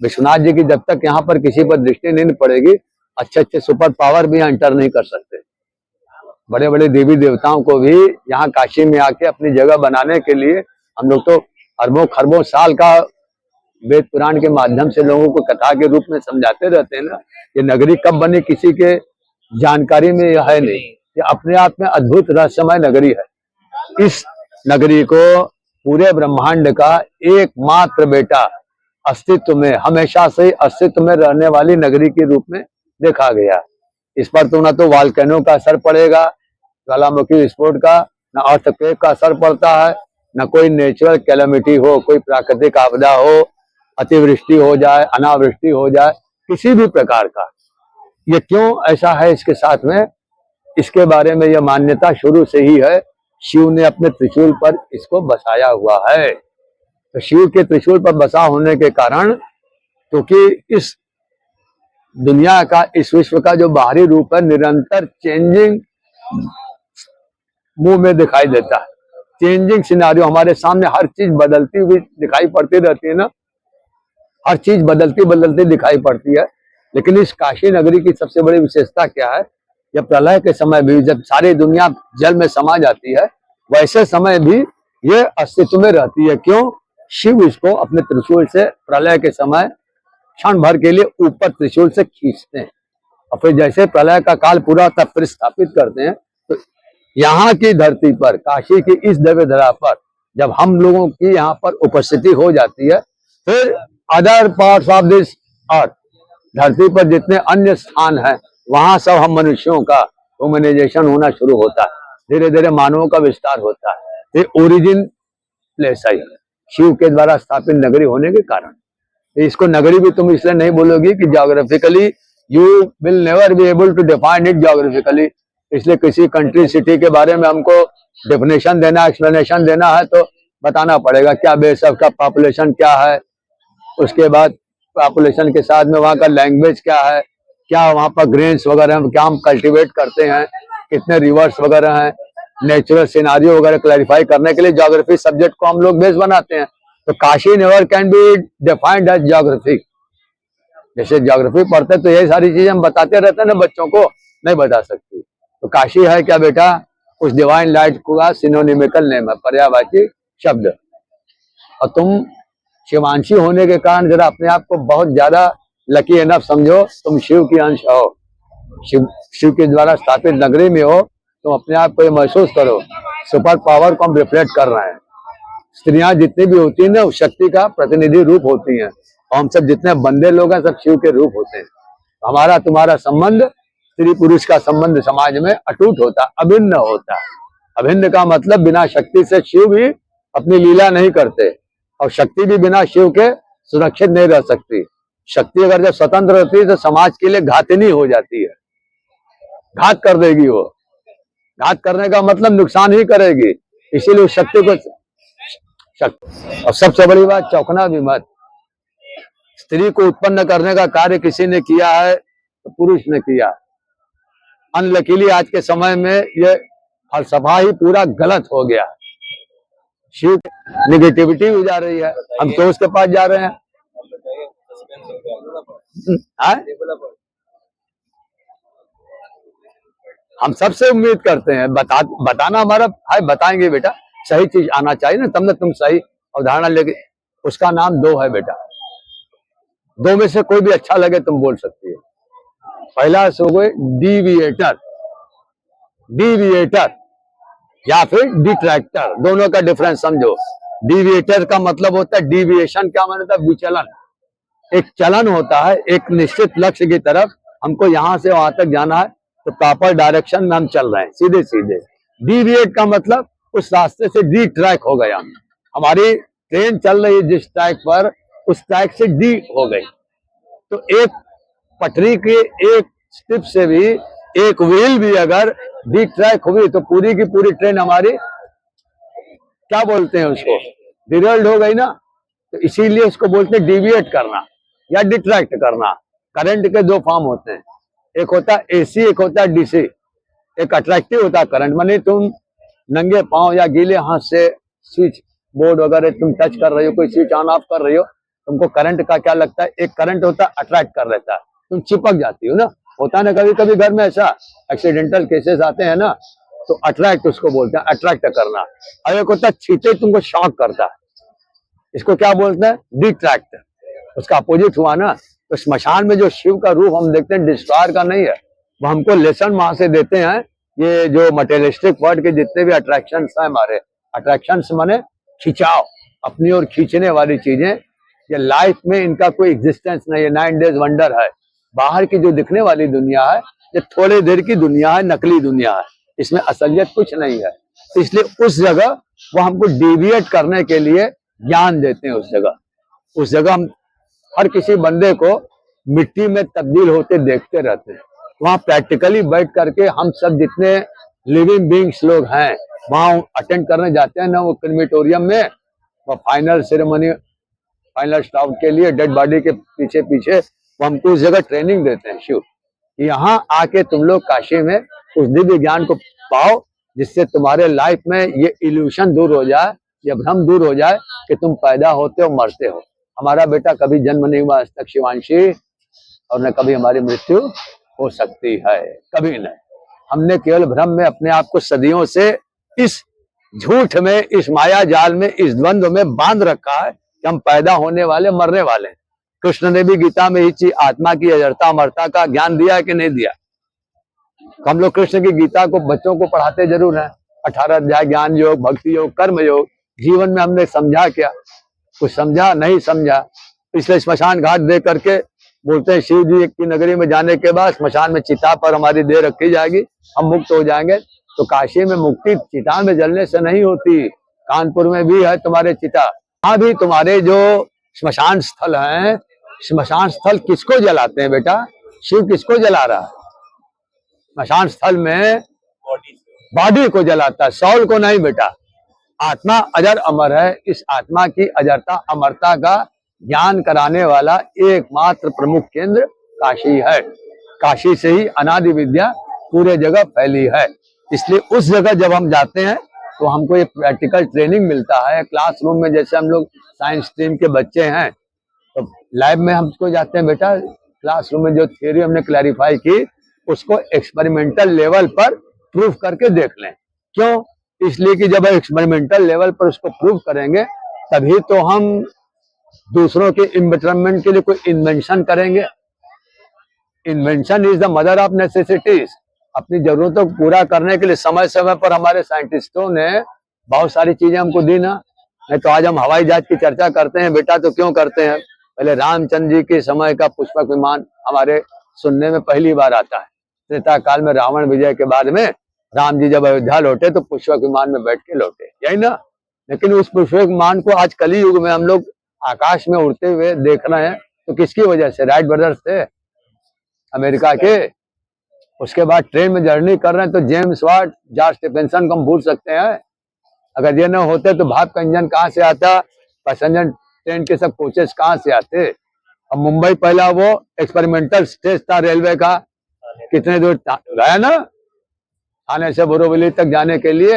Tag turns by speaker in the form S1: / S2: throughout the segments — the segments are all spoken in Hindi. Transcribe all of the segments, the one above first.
S1: विश्वनाथ जी की जब तक यहाँ पर किसी पर दृष्टि नहीं पड़ेगी, अच्छे अच्छे सुपर पावर भी एंटर नहीं कर सकते। बड़े बड़े देवी देवताओं को भी यहाँ काशी में आके अपनी जगह बनाने के लिए हम लोग तो अरबों खरबों साल का वेद पुराण के माध्यम से लोगों को कथा के रूप में समझाते रहते हैं ना। ये नगरी कब बनी किसी के जानकारी में यह है नहीं, ये अपने आप में अद्भुत रहस्यमय नगरी है। इस नगरी को पूरे ब्रह्मांड का एकमात्र बेटा अस्तित्व में, हमेशा से ही अस्तित्व में रहने वाली नगरी के रूप में देखा गया। इस पर तो ना तो वाल्केनो का असर पड़ेगा, ज्वालामुखी विस्फोट का, ना अर्थक्वेक का असर पड़ता है, ना कोई नेचुरल कैलेमिटी हो, कोई प्राकृतिक आपदा हो, अतिवृष्टि हो जाए, अनावृष्टि हो जाए, किसी भी प्रकार का। ये क्यों ऐसा है इसके साथ में, इसके बारे में यह मान्यता शुरू से ही है। शिव ने अपने त्रिशूल पर इसको बसाया हुआ है। तो शिव के त्रिशूल पर बसा होने के कारण, क्योंकि इस दुनिया का, इस विश्व का जो बाहरी रूप है निरंतर चेंजिंग मुंह में दिखाई देता है। चेंजिंग सिनारियो हमारे सामने, हर चीज बदलती हुई दिखाई पड़ती रहती है ना, हर चीज बदलती बदलती दिखाई पड़ती है। लेकिन इस काशी नगरी की सबसे बड़ी विशेषता क्या है, जब प्रलय के समय भी, जब सारी दुनिया जल में समा जाती है, वैसे समय भी ये अस्तित्व में रहती है। क्यों? शिव इसको अपने त्रिशूल से प्रलय के समय क्षण भर के लिए ऊपर त्रिशूल से खींचते हैं, और फिर जैसे प्रलय का काल पूरा तब फिर स्थापित करते हैं। तो यहाँ की धरती पर, काशी की इस दिव्य धरा पर जब हम लोगों की यहाँ पर उपस्थिति हो जाती है, फिर other parts of this earth, धरती पर जितने अन्य स्थान हैं, वहां सब हम मनुष्यों का ह्यूमनाइजेशन होना शुरू होता है, धीरे धीरे मानवों का विस्तार होता है। ये ओरिजिन प्लेस है शिव के द्वारा स्थापित नगरी होने के कारण। इसको नगरी भी तुम इसलिए नहीं बोलोगी कि geographically you will never be able to define it geographically. इसलिए किसी कंट्री सिटी के बारे में हमको डेफिनेशन देना, एक्सप्लेनेशन देना है तो बताना पड़ेगा क्या बेस ऑफ का पॉपुलेशन क्या है, उसके बाद पॉपुलेशन के साथ में वहाँ का लैंग्वेज क्या है, क्या वहाँ पर ग्रेन्स वगैरह हम क्या हम कल्टीवेट करते हैं, कितने रिवर्स वगैरह हैं, नेचुरल सिनारियो वगैरह क्लैरिफाई करने के लिए ज्योग्राफी सब्जेक्ट को हम लोग बेस बनाते हैं। तो Kashi never can be defined as geography. जैसे ज्योग्राफी पढ़ते तो यही सारी चीजें हम बताते रहते हैं ना, बच्चों को नहीं बता सकती। तो काशी है क्या बेटा, उस डिवाइन लाइट का सिनोनिमिकल नेम है, पर्यायवाची शब्द। और तुम शिवांशी होने के कारण जरा अपने आप को बहुत ज्यादा लकी एनफ समझो, तुम शिव की अंश हो, शिव के द्वारा स्थापित नगरी में हो। तुम अपने आप को ये महसूस करो, सुपर पावर को हम रिफ्लेक्ट कर रहे हैं। स्त्रियां जितनी भी होती है ना, शक्ति का प्रतिनिधि रूप होती हैं, और हम सब जितने बंदे लोग हैं सब शिव के रूप होते हैं। हमारा तुम्हारा संबंध, स्त्री पुरुष का संबंध समाज में अटूट होता है, अभिन्न होता है। अभिन्न का मतलब बिना शक्ति से शिव भी अपनी लीला नहीं करते, और शक्ति भी बिना शिव के सुरक्षित नहीं रह सकती। शक्ति अगर जब स्वतंत्र रहती है तो समाज के लिए घातिनी हो जाती है, घात कर देगी वो। घात करने का मतलब नुकसान ही करेगी, इसीलिए उस शक्ति को और सबसे बड़ी बात, चौंकना भी मत। स्त्री को उत्पन्न करने का कार्य किसी ने किया है तो पुरुष ने किया। अनलकीली आज के समय में ये फलसफा ही पूरा गलत हो गया। शिव निगेटिविटी हो जा रही है, हम तो उसके पास जा रहे हैं। हम सबसे उम्मीद करते हैं, बताना हमारा है, बताएंगे बेटा, सही चीज आना चाहिए ना, तब ना तुम सही अवधारणा लेके। उसका नाम दो है बेटा, दो में से कोई भी अच्छा लगे तुम बोल सकती है। पहला सो गए डिविएटर, डिविएटर या फिर डिट्रैक्टर, दोनों का डिफरेंस समझो। डिविएटर का मतलब होता है डिविएशन, क्या माने होता है विचलन। एक चलन होता है, एक निश्चित लक्ष्य की तरफ हमको यहां से वहां तक जाना है, तो प्रॉपर डायरेक्शन में हम चल रहे हैं सीधे सीधे। डिविएट का मतलब उस रास्ते से डी ट्रैक हो गया, हमारी ट्रेन चल रही है जिस ट्रैक पर, उस ट्रैक से डी हो गई। तो एक पटरी के एक स्टिप से भी, एक व्हील भी अगर डी ट्रैक हुई तो पूरी की पूरी ट्रेन हमारी क्या बोलते हैं उसको, डिरेल्ड हो गई ना। तो इसीलिए उसको बोलते हैं डिविएट करना या डिट्रैक्ट करना। करंट के दो फॉर्म होते हैं, एक होता है एसी, एक होता है डीसी। एक अट्रैक्टिव होता है करंट, माने तुम नंगे पांव या गीले हाथ से स्विच बोर्ड वगैरह तुम टच कर रहे हो, कोई स्विच ऑन ऑफ कर रही हो, तुमको करंट का क्या लगता है? एक करंट होता है अट्रैक्ट कर लेता है, तुम चिपक जाती हो ना। होता है ना कभी कभी घर में ऐसा एक्सीडेंटल केसेस आते हैं ना, तो अट्रैक्ट उसको बोलते हैं, अट्रैक्ट करना। और एक होता है छींटे तुमको शॉक करता है, इसको क्या बोलते हैं? डिट्रैक्ट। उसका अपोजिट हुआ ना। तो स्मशान में जो शिव का रूप हम देखते हैं डिस्ट्रॉयर का नहीं है, वो हमको लेसन वहां से देते हैं। ये जो मटेरियलिस्टिक वर्ल्ड के जितने भी अट्रैक्शंस हैं हमारे, अट्रैक्शंस माने खिंचाव, अपनी ओर खींचने वाली चीजें, ये लाइफ में इनका कोई एग्जिस्टेंस नहीं है, 9 डेज वंडर है। बाहर की जो दिखने वाली दुनिया है ये थोड़ी देर की दुनिया है, नकली दुनिया है, इसमें असलियत कुछ नहीं है। इसलिए उस जगह वो हमको डिविएट करने के लिए ज्ञान देते हैं। उस जगह हम हर किसी बंदे को मिट्टी में तब्दील होते देखते रहते हैं। वहाँ प्रैक्टिकली बैठ करके हम सब जितने लिविंग बींग्स लोग हैं वहाँ अटेंड करने जाते हैं ना, वो क्रिमेटोरियम में वो फाइनल सेरेमनी, फाइनल स्टॉप के लिए डेड बॉडी के पीछे पीछे वो हमको उस जगह ट्रेनिंग देते हैं शिव। यहाँ आके तुम लोग काशी में उस दिव्य ज्ञान को पाओ, जिससे तुम्हारे लाइफ में ये इल्यूशन दूर हो जाए, ये भ्रम दूर हो जाए कि तुम पैदा होते हो मरते हो। हमारा बेटा कभी जन्म नहीं हुआ आज तक शिवांशी, और न कभी हमारी मृत्यु हो सकती है, कभी नहीं। हमने केवल भ्रम में अपने आप को सदियों से इस झूठ में, इस माया जाल में, इस द्वंद्व में बांध रखा है कि हम पैदा होने वाले मरने वाले हैं। कृष्ण ने भी गीता में ही चीज आत्मा की अजरता अमरता का ज्ञान दिया है कि नहीं दिया? हम लोग कृष्ण की गीता को बच्चों को पढ़ाते जरूर हैं, 18 अध्याय ज्ञान योग, भक्ति योग, कर्म योग। जीवन में हमने समझा क्या? कुछ समझा नहीं समझा। इसलिए स्मशान घाट दे करके बोलते हैं शिव जी की नगरी में जाने के बाद स्मशान में चिता पर हमारी देह रखी जाएगी, हम मुक्त हो जाएंगे। तो काशी में मुक्ति चिता में जलने से नहीं होती, कानपुर में भी है तुम्हारे चिता, वहां भी तुम्हारे जो स्मशान स्थल है, स्मशान स्थल किसको जलाते हैं बेटा? शिव किसको जला रहा है? स्मशान स्थल में बॉडी को जलाता है, सौल को नहीं बेटा। आत्मा अजर अमर है, इस आत्मा की अजरता अमरता का ज्ञान कराने वाला एकमात्र प्रमुख केंद्र काशी है। काशी से ही अनादि विद्या पूरे जगह फैली है। इसलिए उस जगह जब हम जाते हैं तो हमको ये प्रैक्टिकल ट्रेनिंग मिलता है। क्लासरूम में जैसे हम लोग साइंस स्ट्रीम के बच्चे हैं तो लैब में हमको जाते हैं बेटा, क्लासरूम में जो थ्योरी हमने क्लैरिफाई की उसको एक्सपेरिमेंटल लेवल पर प्रूफ करके देख लें। क्यों? इसलिए कि जब एक्सपेरिमेंटल लेवल पर उसको प्रूव करेंगे तभी तो हम दूसरों के इन्वेटरमेंट के लिए कोई इन्वेंशन करेंगे। Invention is the mother of necessities. अपनी जरूरतों को पूरा करने के लिए समय समय पर हमारे साइंटिस्टों ने बहुत सारी चीजें हमको दी ना। नहीं तो आज हम हवाई जहाज की चर्चा करते हैं बेटा, तो क्यों करते हैं? पहले रामचंद्र जी के समय का पुष्पक विमान हमारे सुनने में पहली बार आता है। त्रेता काल में रावण विजय के बाद में राम जी जब अयोध्या लौटे तो पुष्पक विमान में बैठ के लौटे, यही ना। लेकिन उस पुष्पक विमान को आज कली युग में हम लोग आकाश में उड़ते हुए देख रहे हैं, तो किसकी वजह से? राइट ब्रदर्स थे अमेरिका के। उसके बाद ट्रेन में जर्नी कर रहे हैं तो जेम्स वाट, जॉर्ज स्टीफेंसन को हम भूल सकते हैं? अगर ये न होते तो भाप का इंजन कहाँ से आता? पैसेंजर ट्रेन के सब कोचेस कहाँ से आते? अब मुंबई पहला वो एक्सपेरिमेंटल स्टेज था रेलवे का, कितने दूर गया ना, थाने से बोरीवली तक जाने के लिए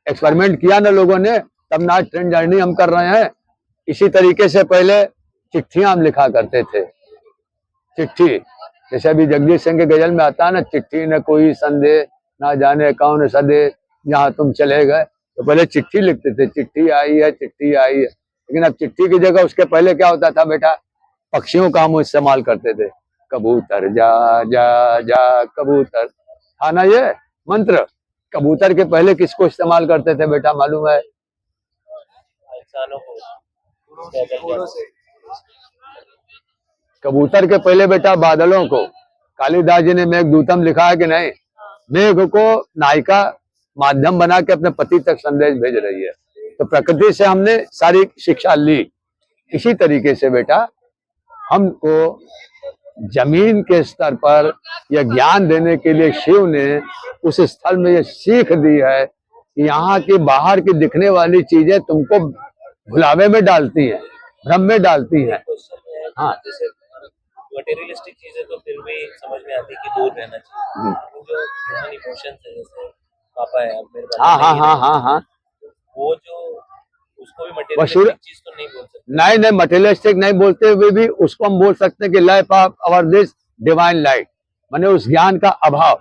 S1: एक्सपेरिमेंट किया ना लोगों ने, तब ना ट्रेन जर्नी हम कर रहे हैं। इसी तरीके से पहले चिट्ठियां हम लिखा करते थे, चिट्ठी, जैसे अभी जगदीश सिंह के गजल में आता है ना, चिट्ठी न कोई संदेह ना जाने कौन सदे जहाँ तुम चले गए। तो पहले चिट्ठी लिखते थे, चिट्ठी आई है, चिट्ठी आई है। लेकिन अब चिट्ठी की जगह उसके पहले क्या होता था बेटा? पक्षियों का हम इस्तेमाल करते थे, कबूतर जा जा जा कबूतर, था ना ये मंत्र। कबूतर के पहले किसको इस्तेमाल करते थे बेटा, मालूम है? कबूतर के पहले बेटा बादलों को। कालिदास जी ने मेघदूतम लिखा है कि नहीं? मेघ को नायिका माध्यम बना के अपने पति तक संदेश भेज रही है। तो प्रकृति से हमने सारी शिक्षा ली। इसी तरीके से बेटा हमको जमीन के स्तर पर यह ज्ञान देने के लिए शिव ने उस स्थल में यह सीख दी है कि यहाँ की बाहर की दिखने वाली चीजें तुमको भुलावे में डालती हैं, भ्रम में डालती हैं। हाँ,
S2: मटेरियलिस्टिक चीजें तो फिर भी समझ में आती है कि दूर रहना चाहिए। जो ह्यूमन इमोशंस है, जैसे पापा है, मेरे
S1: हाँ हाँ हाँ हाँ हाँ,
S2: वो जो उसको भी मटेरियलिस्टिक चीज तो नहीं बोल सकते।
S1: नहीं नहीं, मटेरियलिस्टिक नहीं बोलते हुए भी उसको हम बोल सकते हैं कि life of our this divine light, माने उस ज्ञान का अभाव।